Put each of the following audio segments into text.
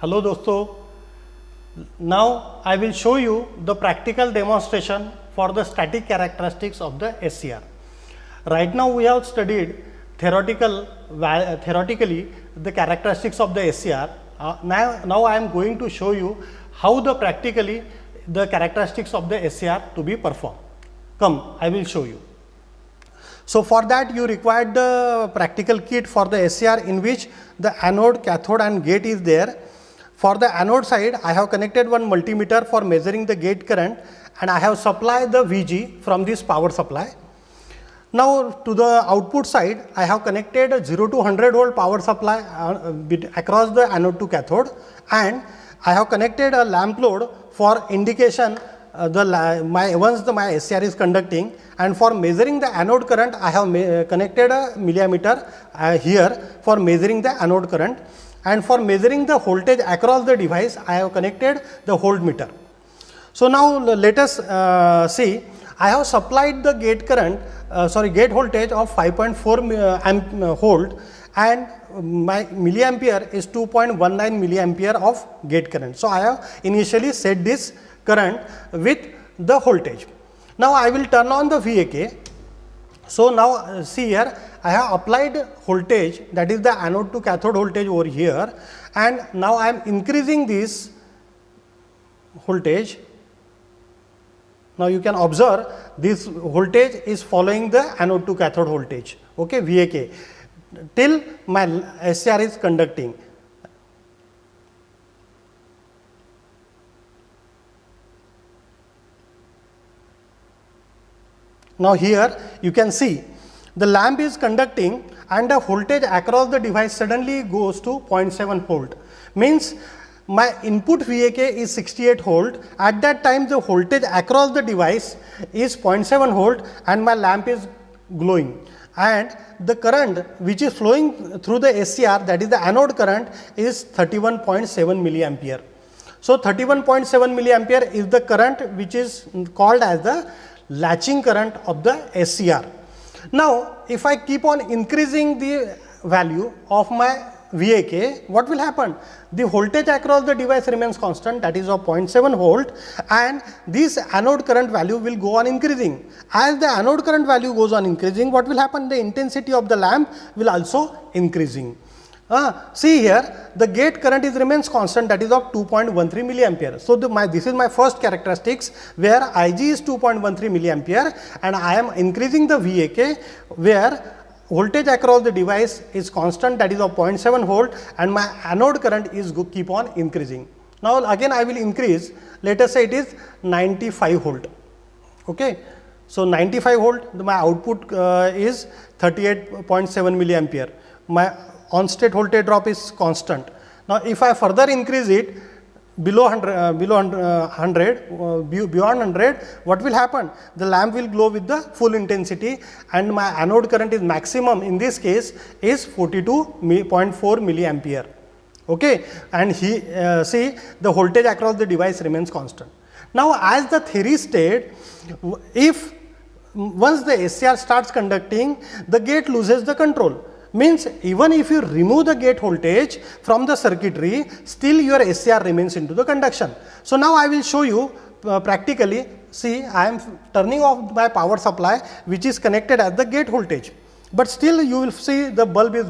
Hello दोस्तों, now I will show you the practical demonstration for the static characteristics of the SCR. Right now we have studied theoretically the characteristics of the SCR. Now I am going to show you how the practically the characteristics of the SCR to be performed. Come, I will show you. So for that you required the practical kit for the SCR in which the anode, cathode and gate is there. For the anode side, I have connected one multimeter for measuring the gate current and I have supplied the VG from this power supply. Now to the output side, I have connected a 0 to 100 volt power supply across the anode to cathode, and I have connected a lamp load for indication once my SCR is conducting, and for measuring the anode current I have connected a millimeter here for measuring the anode current, and for measuring the voltage across the device I have connected the voltmeter. So now let us see, I have supplied the gate current gate voltage of 5.4 volt and my milliampere is 2.19 milliampere of gate current. So I have initially set this current with the voltage. Now I will turn on the VAK. So now see here, I have applied voltage, that is the anode to cathode voltage over here, and now I am increasing this voltage. Now you can observe this voltage is following the anode to cathode voltage, okay, VAK, till my SCR is conducting. Now here you can see the lamp is conducting and the voltage across the device suddenly goes to 0.7 volt. Means my input VAK is 68 volt. At that time the voltage across the device is 0.7 volt and my lamp is glowing. And the current which is flowing through the SCR, that is the anode current, is 31.7 milliampere. So 31.7 milliampere is the current which is called as the latching current of the SCR. Now if I keep on increasing the value of my VAK, what will happen? The voltage across the device remains constant, that is of 0.7 volt, and this anode current value will go on increasing. As the anode current value goes on increasing, what will happen? The intensity of the lamp will also increasing. See here, the gate current remains constant, that is of 2.13 milliampere. So this is my first characteristics where Ig is 2.13 milliampere and I am increasing the VAK where voltage across the device is constant, that is of 0.7 volt, and my anode current is keep on increasing. Now again I will increase, let us say it is 95 volt. Okay. So 95 volt, my output is 38.7 milliampere. My on state voltage drop is constant. Now if I further increase it beyond 100, what will happen? The lamp will glow with the full intensity and my anode current is maximum in this case is 42.4 milliampere. Okay, and see the voltage across the device remains constant. Now as the theory state, if once the SCR starts conducting, the gate loses the control. Means even if you remove the gate voltage from the circuitry, still your SCR remains into the conduction. So now I will show you practically. See, I am turning off my power supply which is connected at the gate voltage, but still you will see the bulb is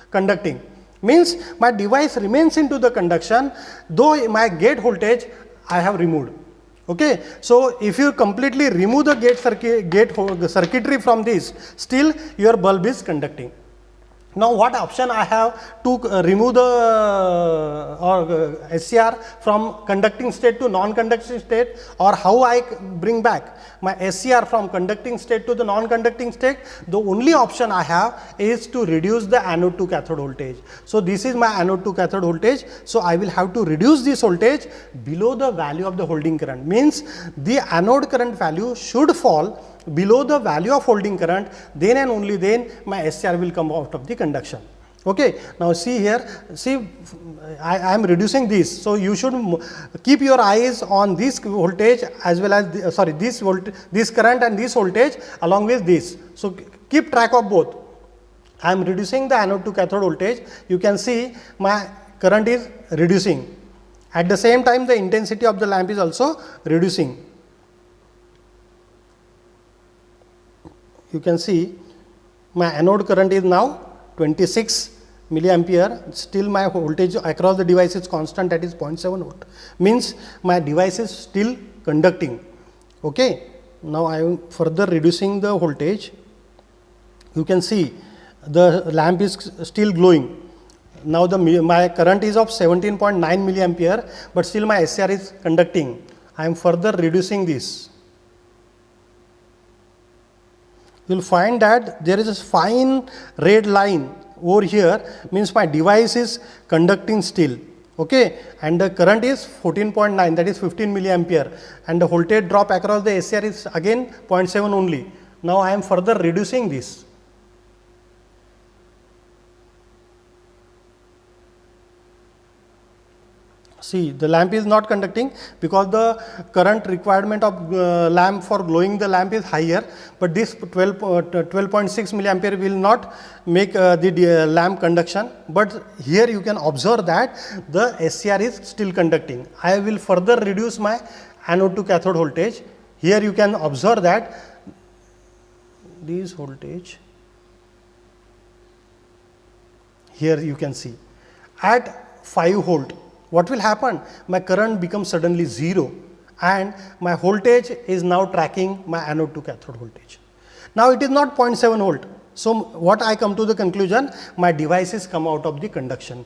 conducting. Means my device remains into the conduction though my gate voltage I have removed. Okay. So if you completely remove the gate circuitry from this, still your bulb is conducting. Now what option I have to remove the SCR from conducting state to non-conducting state, or how I bring back my SCR from conducting state to the non-conducting state? The only option I have is to reduce the anode to cathode voltage. So this is my anode to cathode voltage. So I will have to reduce this voltage below the value of the holding current. Means the anode current value should fall below the value of holding current, then and only then my SCR will come out of the conduction. Okay. Now see here, see I am reducing this. So you should keep your eyes on this voltage as well as this current and this voltage along with this. So keep track of both. I am reducing the anode to cathode voltage. You can see my current is reducing. At the same time, the intensity of the lamp is also reducing. You can see my anode current is now 26 milliampere, still my voltage across the device is constant, that is 0.7 volt, means my device is still conducting. Okay. Now I am further reducing the voltage. You can see the lamp is still glowing. Now my current is of 17.9 milliampere, but still my SCR is conducting. I am further reducing this. You will find that there is a fine red line over here, means my device is conducting still. Okay, and the current is 14.9, that is 15 milliampere, and the voltage drop across the SCR is again 0.7 only. Now I am further reducing this. See, the lamp is not conducting because the current requirement of lamp for glowing the lamp is higher, but this 12.6 milliampere will not make the lamp conduction. But here you can observe that the SCR is still conducting. I will further reduce my anode to cathode voltage. Here you can observe that this voltage, here you can see at 5 volt. What will happen? My current becomes suddenly 0 and my voltage is now tracking my anode to cathode voltage. Now it is not 0.7 volt. So what I come to the conclusion, my devices come out of the conduction.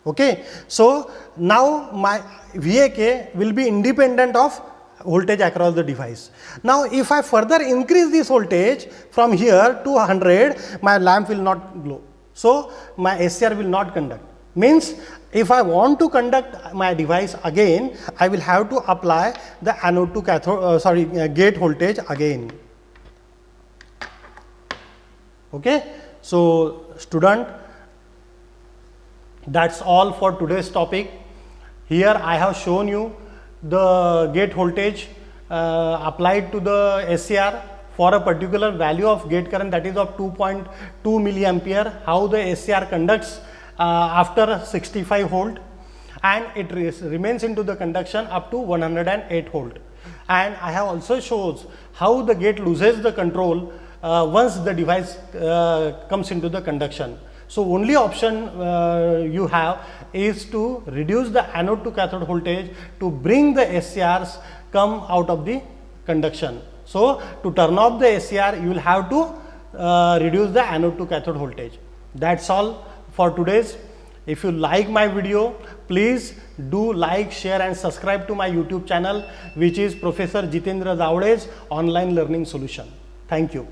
Okay. So now my VAK will be independent of voltage across the device. Now if I further increase this voltage from here to 100, my lamp will not glow. So my SCR will not conduct. Means if I want to conduct my device again, I will have to apply the anode to cathode, gate voltage again. Okay. So student, that's all for today's topic. Here I have shown you the gate voltage applied to the SCR for a particular value of gate current, that is of 2.2 milliampere, how the SCR conducts after 65 volt, and it remains into the conduction up to 108 volt. And I have also shows how the gate loses the control once the device comes into the conduction. So only option you have is to reduce the anode to cathode voltage to bring the SCRs come out of the conduction. So to turn off the SCR, you will have to reduce the anode to cathode voltage. That's all for today's. If you like my video, please do like, share and subscribe to my YouTube channel, which is Professor Jitendra Davde's Online Learning Solution. Thank you.